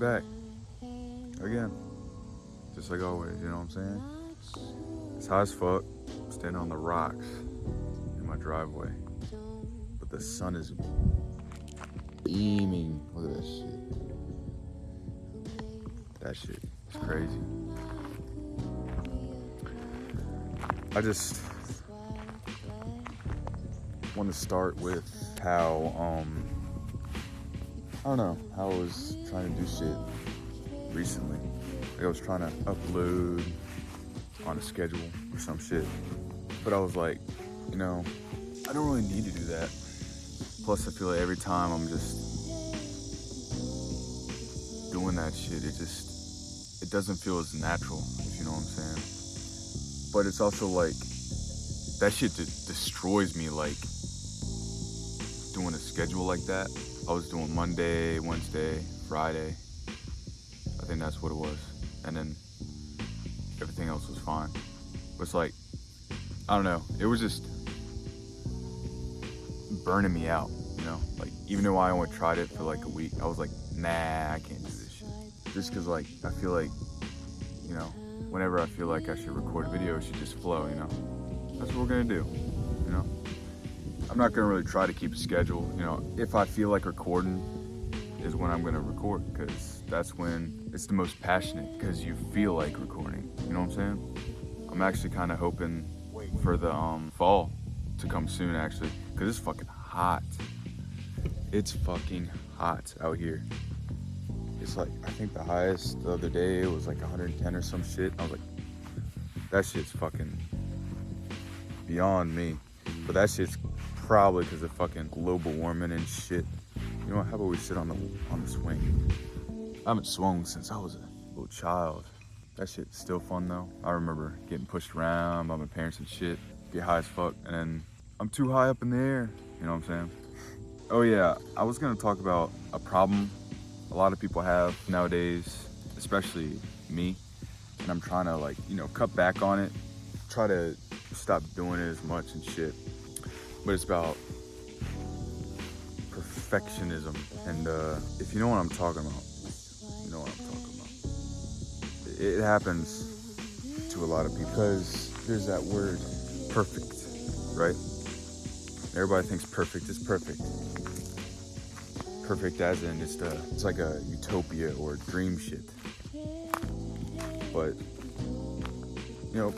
back again, just like always, you know what I'm saying? It's hot as fuck, standing on the rocks in my driveway, but the sun is beaming. Look at that shit. That shit is crazy. I just want to start with how, I don't know, how I was trying to do shit recently. Like I was trying to upload on a schedule or some shit. But I was like, I don't really need to do that. Plus I feel like every time I'm just doing that shit, it doesn't feel as natural, if you know what I'm saying. But it's also like, that shit destroys me, like, doing a schedule like that. I was doing Monday, Wednesday, Friday. I think that's what it was. And then everything else was fine. But it's like, I don't know. It was just burning me out, Like, even though I only tried it for like a week, I was like, nah, I can't do this shit. Just because, like, I feel like, whenever I feel like I should record a video, it should just flow, That's what we're gonna do, I'm not gonna really try to keep a schedule, If I feel like recording is when I'm gonna record, because that's when it's the most passionate, because you feel like recording, you know what I'm saying? I'm actually kind of hoping for the fall to come soon, actually, because it's fucking hot. It's fucking hot out here. It's like, I think the highest the other day was like 110 or some shit. I was like, that shit's fucking beyond me. But that shit's probably because of fucking global warming and shit. How about we sit on the swing? I haven't swung since I was a little child. That shit's still fun though. I remember getting pushed around by my parents and shit, get high as fuck, and then I'm too high up in the air. You know what I'm saying? Oh yeah, I was gonna talk about a problem a lot of people have nowadays, especially me, and I'm trying to, like, cut back on it, try to stop doing it as much and shit. But it's about perfectionism, and if you know what I'm talking about, you know what I'm talking about. It happens to a lot of people because there's that word perfect, right? Everybody thinks perfect is perfect. Perfect as in it's like a utopia or dream shit. But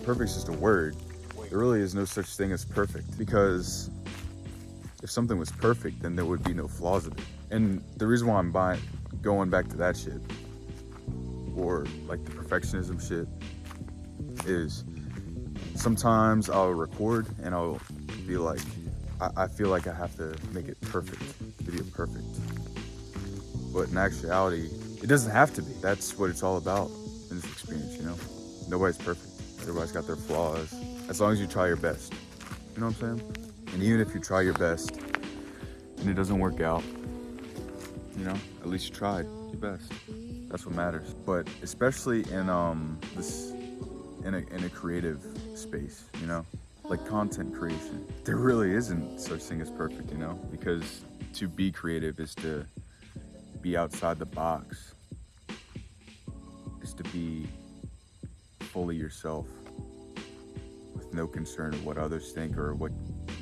perfect's just a word. There really is no such thing as perfect, because if something was perfect, then there would be no flaws in it. And the reason why I'm going back to that shit, or like the perfectionism shit, is sometimes I'll record and I'll be like, I feel like I have to make it perfect, video perfect. But in actuality, it doesn't have to be. That's what it's all about in this experience, Nobody's perfect. Everybody's got their flaws. As long as you try your best. You know what I'm saying? And even if you try your best and it doesn't work out, at least you tried your best. That's what matters. But especially in in a creative space, like content creation, there really isn't such thing as perfect, because to be creative is to be outside the box, is to be fully yourself with no concern of what others think or what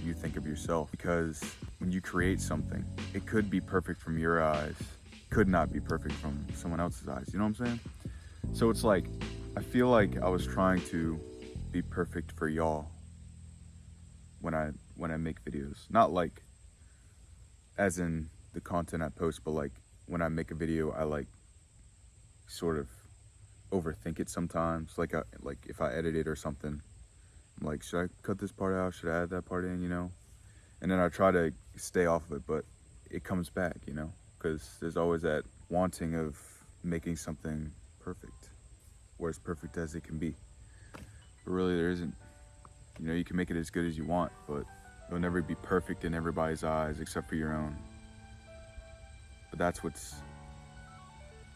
you think of yourself. Because when you create something, it could be perfect from your eyes, could not be perfect from someone else's eyes, you know what I'm saying? So it's like, I feel like I was trying to be perfect for y'all when I make videos. Not like as in the content I post, but like when I make a video, I like sort of overthink it sometimes. Like if I edit it or something, I'm like, should I cut this part out? Should I add that part in, And then I try to stay off of it, but it comes back, because there's always that wanting of making something perfect, or as perfect as it can be. But really there isn't. You can make it as good as you want, but it'll never be perfect in everybody's eyes except for your own. But that's what's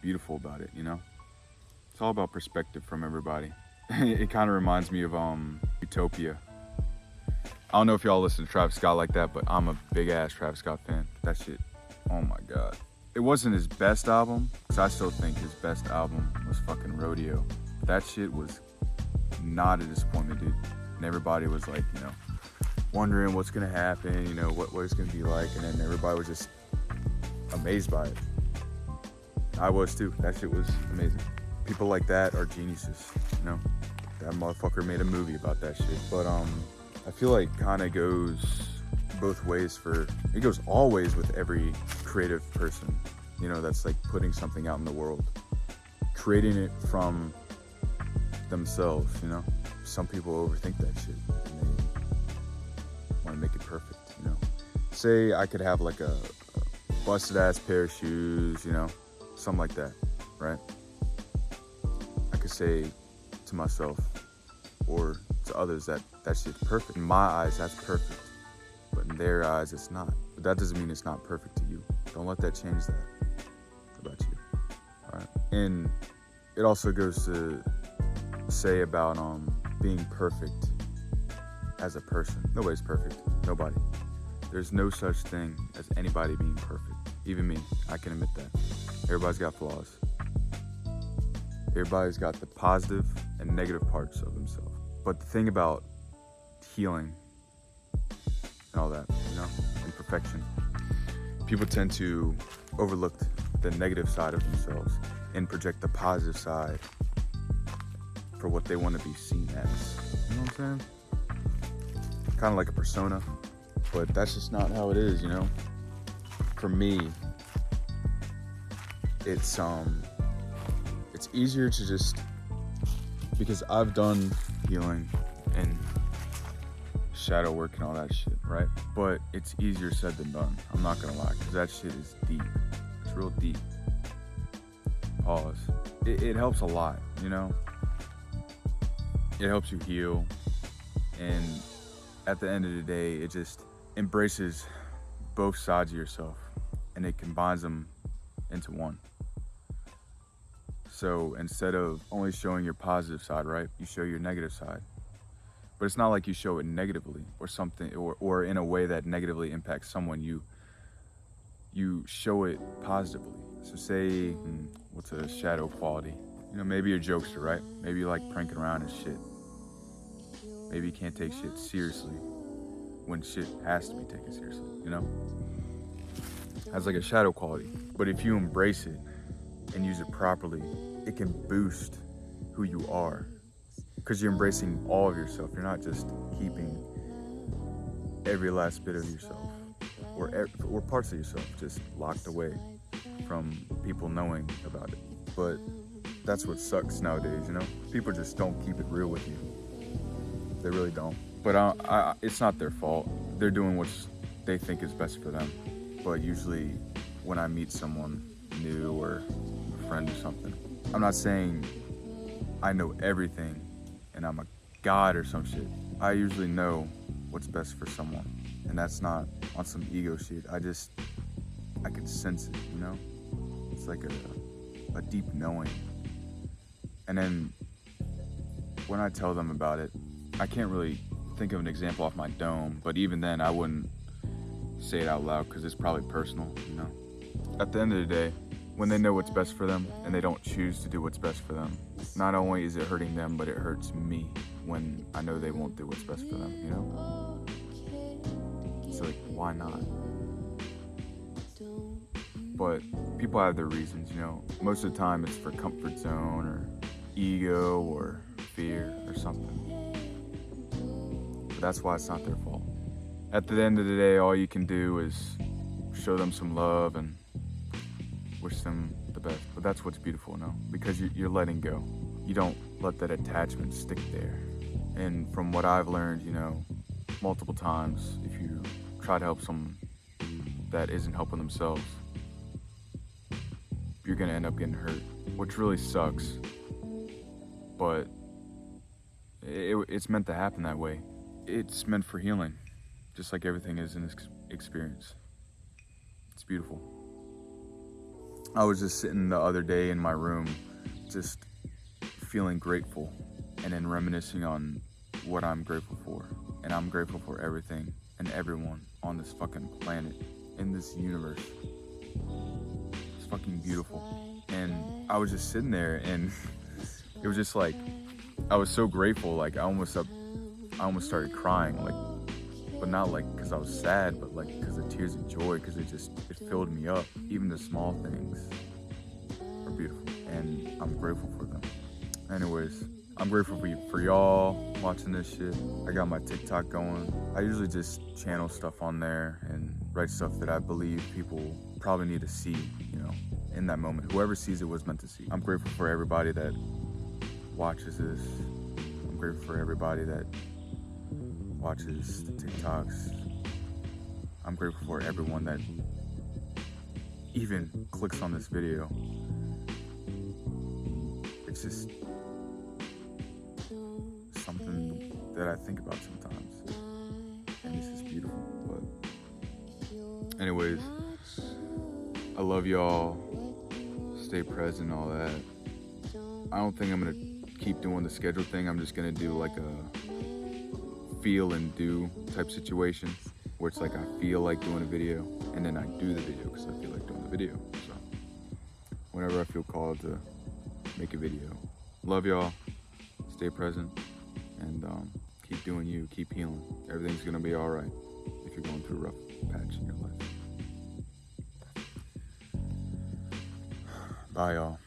beautiful about it, It's all about perspective from everybody. It kind of reminds me of Utopia. I don't know if y'all listen to Travis Scott like that, but I'm a big ass Travis Scott fan. That shit, oh my God. It wasn't his best album, because I still think his best album was fucking Rodeo. That shit was not a disappointment, dude. And everybody was like, you know, wondering what's gonna happen, you know, what it's gonna be like, and then everybody was just amazed by it. I was too. That shit was amazing. People like that are geniuses, you know. That motherfucker made a movie about that shit. But I feel like kind of goes both ways it goes always with every creative person, you know, that's like putting something out in the world, creating it from themselves, you know. Some people overthink that shit and they want to make it perfect, you know. Say I could have like a busted ass pair of shoes, you know, something like that, right? I could say to myself or to others that shit's perfect. In my eyes, that's perfect. But in their eyes, it's not. But that doesn't mean it's not perfect to you. Don't let that change that about you. All right. And it also goes to say about being perfect as a person. Nobody's perfect. Nobody. There's no such thing as anybody being perfect. Even me, I can admit that. Everybody's got flaws. Everybody's got the positive and negative parts of themselves. But the thing about healing and all that, you know, and perfection, people tend to overlook the negative side of themselves and project the positive side for what they want to be seen as. You know what I'm saying? Kind of like a persona, but that's just not how it is, you know? For me, it's easier to just, because I've done healing and shadow work and all that shit, right? But it's easier said than done. I'm not gonna lie, because that shit is deep. It's real deep. Pause. It helps a lot, you know? It helps you heal. And at the end of the day, it just embraces both sides of yourself and it combines them into one. So instead of only showing your positive side, right, you show your negative side. But it's not like you show it negatively or something, or in a way that negatively impacts someone. You show it positively. So say, what's a shadow quality? You know, maybe you're a jokester, right? Maybe you like pranking around and shit. Maybe you can't take shit seriously when shit has to be taken seriously, you know? Has like a shadow quality. But if you embrace it and use it properly, it can boost who you are. Because you're embracing all of yourself. You're not just keeping every last bit of yourself or parts of yourself just locked away from people knowing about it. But that's what sucks nowadays, you know? People just don't keep it real with you. They really don't. But it's not their fault. They're doing what they think is best for them. But usually when I meet someone new or a friend or something, I'm not saying I know everything and I'm a god or some shit. I usually know what's best for someone. And that's not on some ego shit. I can sense it, you know? It's like a deep knowing. And then when I tell them about it, I can't really think of an example off my dome, but even then I wouldn't say it out loud because it's probably personal, you know? At the end of the day, when they know what's best for them and they don't choose to do what's best for them, not only is it hurting them, but it hurts me when I know they won't do what's best for them, you know? So like, why not? But people have their reasons, you know? Most of the time it's for comfort zone or ego or fear or something. But that's why it's not their fault. At the end of the day, all you can do is show them some love and wish them the best. But that's what's beautiful, no? Because you're letting go. You don't let that attachment stick there. And from what I've learned, you know, multiple times, if you try to help someone that isn't helping themselves, you're gonna end up getting hurt, which really sucks. But it's meant to happen that way. It's meant for healing, just like everything is in this experience. It's beautiful. I was just sitting the other day in my room, just feeling grateful and then reminiscing on what I'm grateful for. And I'm grateful for everything and everyone on this fucking planet, in this universe. fucking beautiful. And I was just sitting there, and it was just like, I was so grateful. Like I almost started crying, like, but not like because I was sad, but like because of tears of joy, because it filled me up. Even the small things are beautiful, and I'm grateful for them. Anyways, I'm grateful for y'all watching this shit. I got my TikTok going. I usually just channel stuff on there and write stuff that I believe people probably need to see, you know, in that moment. Whoever sees it was meant to see. I'm grateful for everybody that watches this. I'm grateful for everybody that watches the TikToks. I'm grateful for everyone that even clicks on this video. It's just something that I think about sometimes, and it's just beautiful. But anyways, I love y'all. Stay present, all that. I don't think I'm gonna keep doing the schedule thing. I'm just gonna do like a feel and do type situation where it's like I feel like doing a video and then I do the video because I feel like doing the video. So whenever I feel called to make a video. Love y'all. Stay present. And keep doing you. Keep healing. Everything's going to be all right if you're going through a rough patch in your life. Bye, y'all.